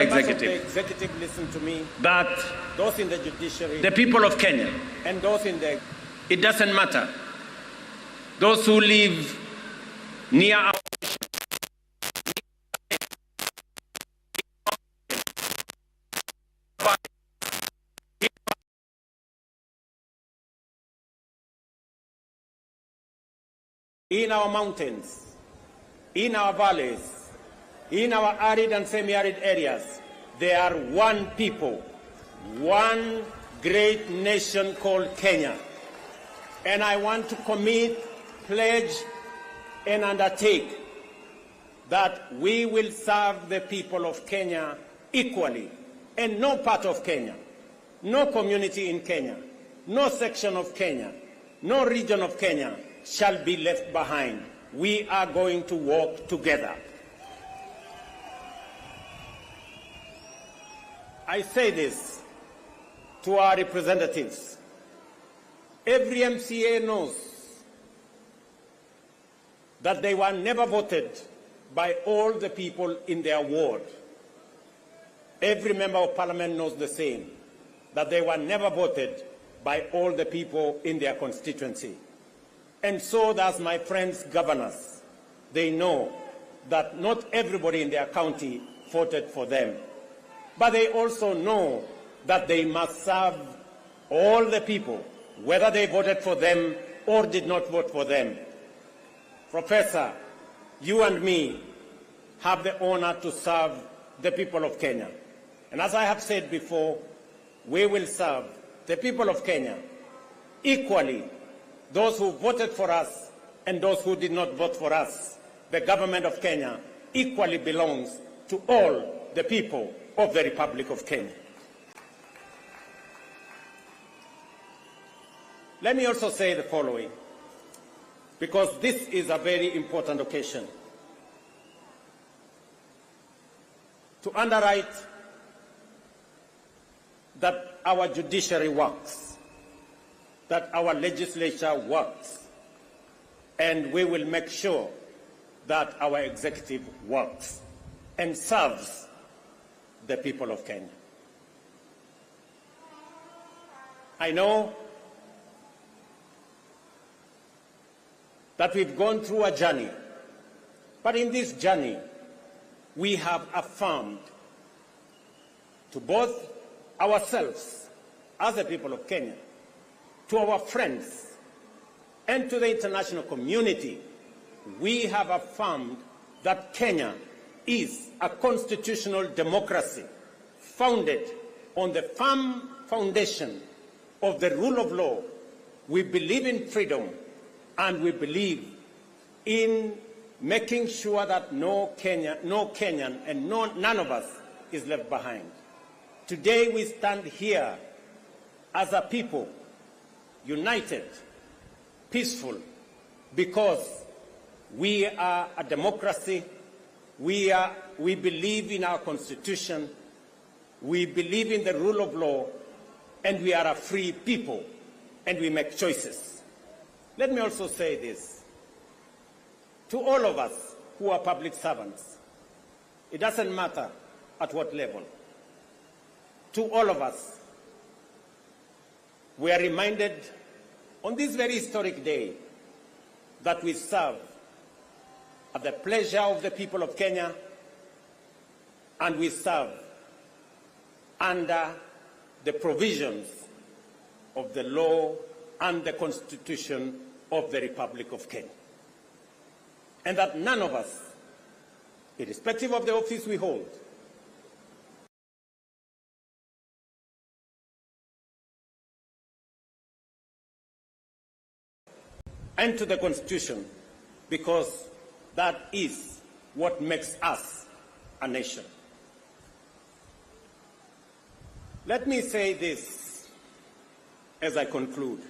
executive. The executive listen to me. That those in the judiciary, the people of Kenya, and those in the, it doesn't matter. Those who live near our in our mountains, in our valleys, in our arid and semi-arid areas, there are one people, one great nation called Kenya. And I want to commit, pledge, and undertake that we will serve the people of Kenya equally, and no part of Kenya, no community in Kenya, no section of Kenya, no region of Kenya shall be left behind. We are going to work together. I say this to our representatives. Every MCA knows that they were never voted by all the people in their ward. Every member of parliament knows the same, that they were never voted by all the people in their constituency. And so does my friends governors. They know that not everybody in their county voted for them. But they also know that they must serve all the people, whether they voted for them or did not vote for them. Professor, you and me have the honor to serve the people of Kenya. And as I have said before, we will serve the people of Kenya equally, those who voted for us and those who did not vote for us. The government of Kenya equally belongs to all the people of the Republic of Kenya. Let me also say the following, because this is a very important occasion. To underwrite that our judiciary works, that our legislature works, and we will make sure that our executive works and serves the people of Kenya. I know that we've gone through a journey, but in this journey, we have affirmed to both ourselves as the people of Kenya, to our friends, and to the international community, we have affirmed that Kenya is a constitutional democracy founded on the firm foundation of the rule of law. We believe in freedom, and we believe in making sure that no Kenyan and none of us is left behind. Today we stand here as a people, united, peaceful, because we are a democracy. We believe in our constitution. We believe in the rule of law, and we are a free people, and we make choices. Let me also say this to all of us who are public servants. It doesn't matter at what level. To all of us, we are reminded on this very historic day that we serve at the pleasure of the people of Kenya, and we serve under the provisions of the law and the Constitution of the Republic of Kenya. And that none of us, irrespective of the office we hold, and to the Constitution, because that is what makes us a nation. Let me say this as I conclude.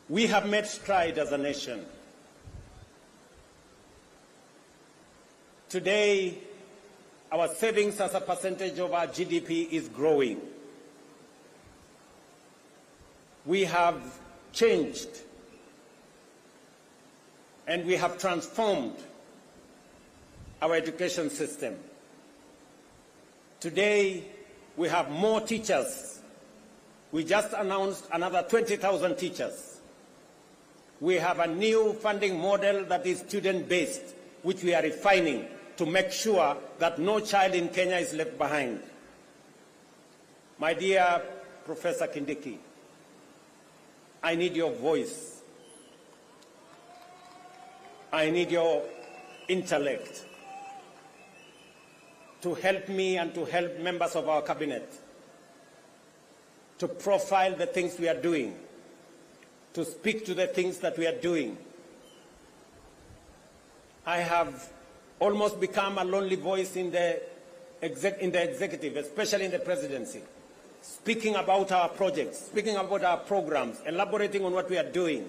We have made stride as a nation. Today, our savings as a percentage of our GDP is growing. We have changed and we have transformed our education system. Today, we have more teachers. We just announced another 20,000 teachers. We have a new funding model that is student-based, which we are refining to make sure that no child in Kenya is left behind. My dear Professor Kindiki, I need your voice. I need your intellect to help me and to help members of our cabinet to profile the things we are doing, to speak to the things that we are doing. I have almost become a lonely voice in the executive, especially in the presidency, speaking about our projects, speaking about our programs, elaborating on what we are doing.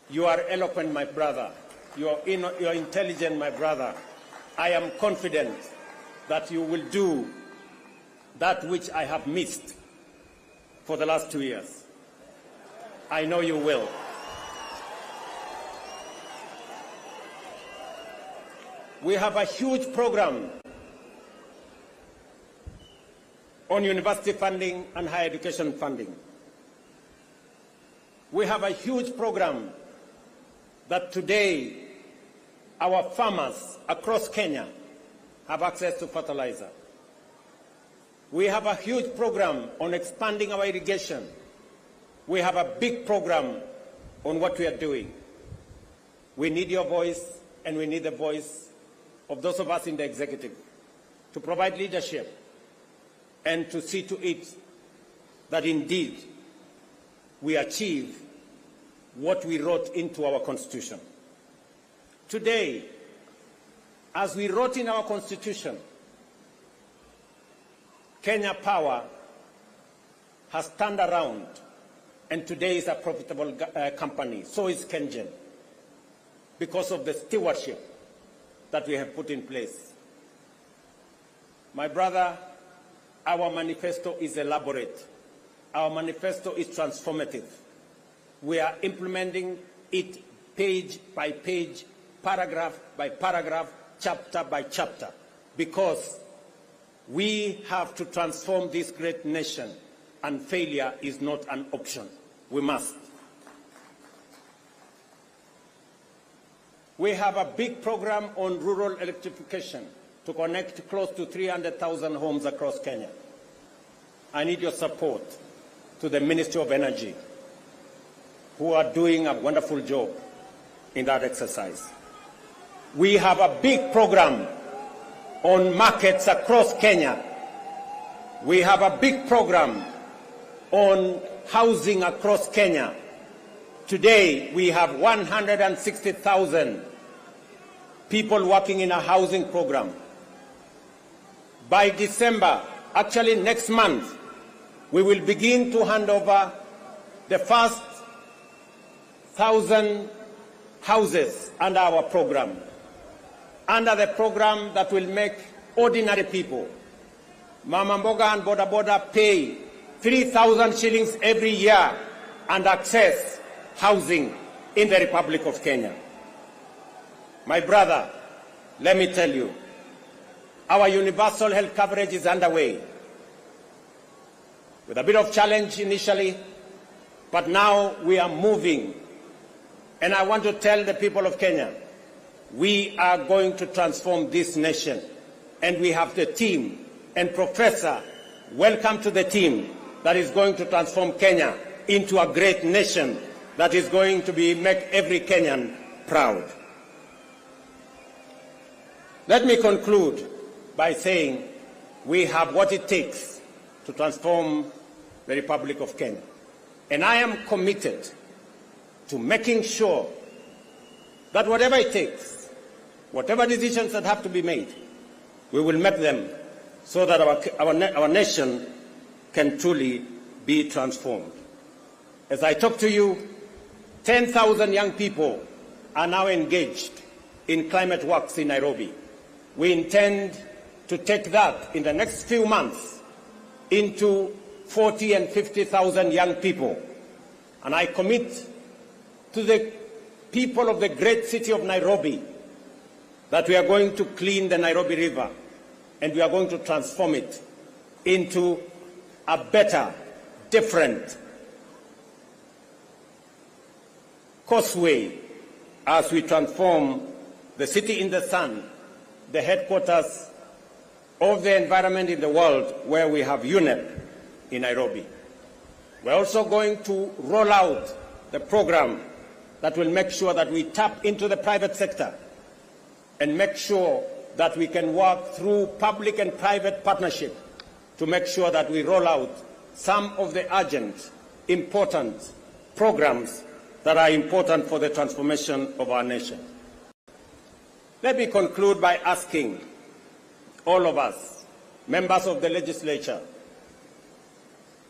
You are eloquent, my brother. You are intelligent, my brother. I am confident that you will do that which I have missed for the last 2 years. I know you will. We have a huge program on university funding and higher education funding. We have a huge program that today our farmers across Kenya have access to fertilizer. We have a huge program on expanding our irrigation. We have a big program on what we are doing. We need your voice, and we need the voice of those of us in the executive to provide leadership and to see to it that indeed we achieve what we wrote into our Constitution. Today, as we wrote in our Constitution, Kenya Power has turned around and today is a profitable company. So is KenGen, because of the stewardship that we have put in place. My brother, our manifesto is elaborate. Our manifesto is transformative. We are implementing it page by page, paragraph by paragraph, chapter by chapter, because we have to transform this great nation, and failure is not an option. We must. We have a big program on rural electrification to connect close to 300,000 homes across Kenya. I need your support to the Ministry of Energy, who are doing a wonderful job in that exercise. We have a big program on markets across Kenya. We have a big program on housing across Kenya. Today, we have 160,000 people working in a housing program. By December, actually next month, we will begin to hand over the first 1,000 houses under our program, under the program that will make ordinary people, Mama Mboga and Boda Boda, pay 3,000 shillings every year and access housing in the Republic of Kenya. My brother, let me tell you, our universal health coverage is underway, with a bit of challenge initially, but now we are moving. And I want to tell the people of Kenya, we are going to transform this nation. And we have the team. And Professor, welcome to the team that is going to transform Kenya into a great nation that is going to make every Kenyan proud. Let me conclude by saying we have what it takes to transform the Republic of Kenya. And I am committed to making sure that whatever it takes, whatever decisions that have to be made, we will make them so that our nation can truly be transformed. As I talk to you, 10,000 young people are now engaged in climate works in Nairobi. We intend to take that in the next few months into 40 and 50,000 young people. And I commit to the people of the great city of Nairobi that we are going to clean the Nairobi River and we are going to transform it into a better, different causeway as we transform the city in the sun, the headquarters of the environment in the world, where we have UNEP in Nairobi. We're also going to roll out the program that will make sure that we tap into the private sector and make sure that we can work through public and private partnership to make sure that we roll out some of the urgent, important programs that are important for the transformation of our nation. Let me conclude by asking all of us, members of the legislature,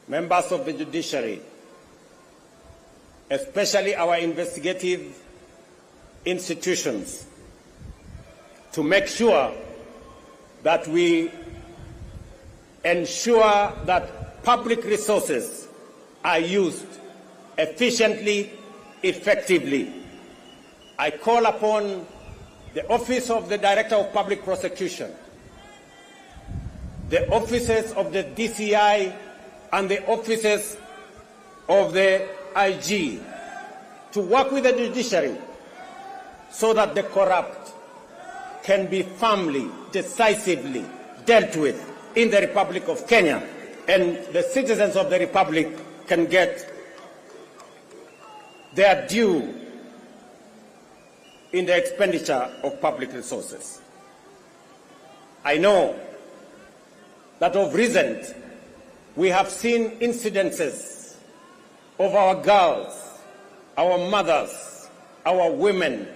members of the judiciary, especially our investigative institutions, to make sure that we ensure that public resources are used efficiently, effectively. I call upon the Office of the Director of Public Prosecution, the offices of the DCI and the offices of the IG to work with the judiciary so that the corrupt can be firmly, decisively dealt with in the Republic of Kenya, and the citizens of the Republic can get their due in the expenditure of public resources. I know that of recent we have seen incidences of our girls, our mothers, our women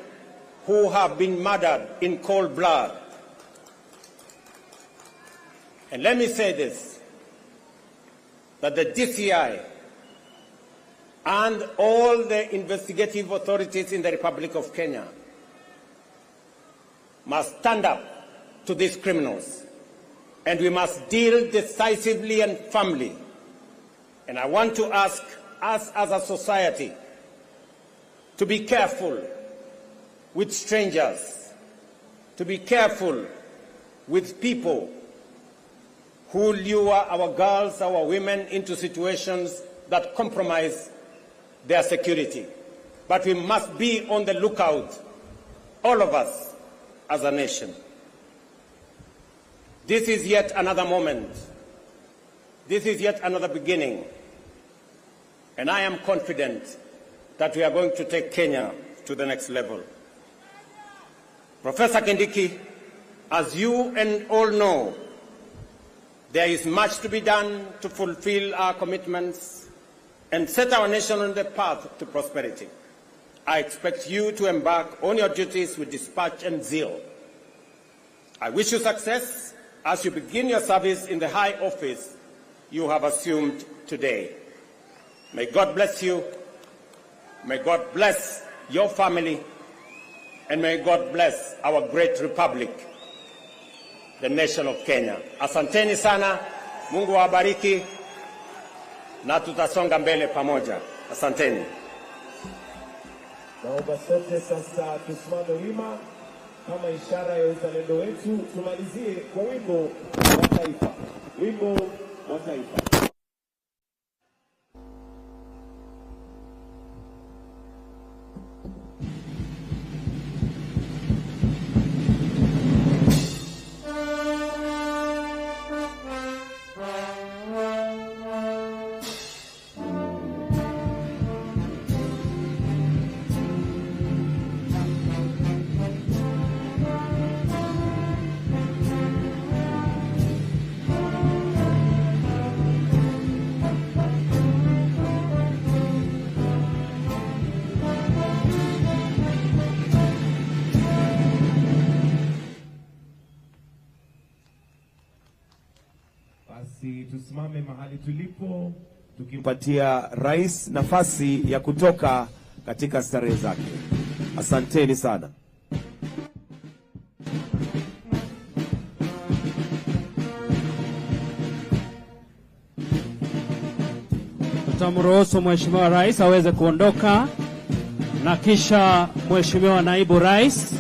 who have been murdered in cold blood. And let me say this, that the DCI and all the investigative authorities in the Republic of Kenya must stand up to these criminals, and we must deal decisively and firmly. And I want to ask us as a society to be careful with strangers, to be careful with people who lure our girls, our women into situations that compromise their security. But we must be on the lookout, all of us as a nation. This is yet another moment. This is yet another beginning. And I am confident that we are going to take Kenya to the next level. Professor Kindiki, as you and all know, there is much to be done to fulfill our commitments and set our nation on the path to prosperity. I expect you to embark on your duties with dispatch and zeal. I wish you success as you begin your service in the high office you have assumed today. May God bless you. May God bless your family. And may God bless our great republic, the nation of Kenya. Asanteni sana, Mungu awabariki, na tutasonga mbele pamoja. Asanteni. Naomba sote sasa tusimame wima kama ishara ya uzalendo wetu. Tumalizie kwa wimbo wa taifa. Wimbo wa taifa. Tusimame mahali tulipo tukimpatia rais nafasi ya kutoka katika starehe zake. Asanteni sana. Tutamruhusu Mheshimiwa Rais aweze kuondoka na kisha Mheshimiwa Naibu Rais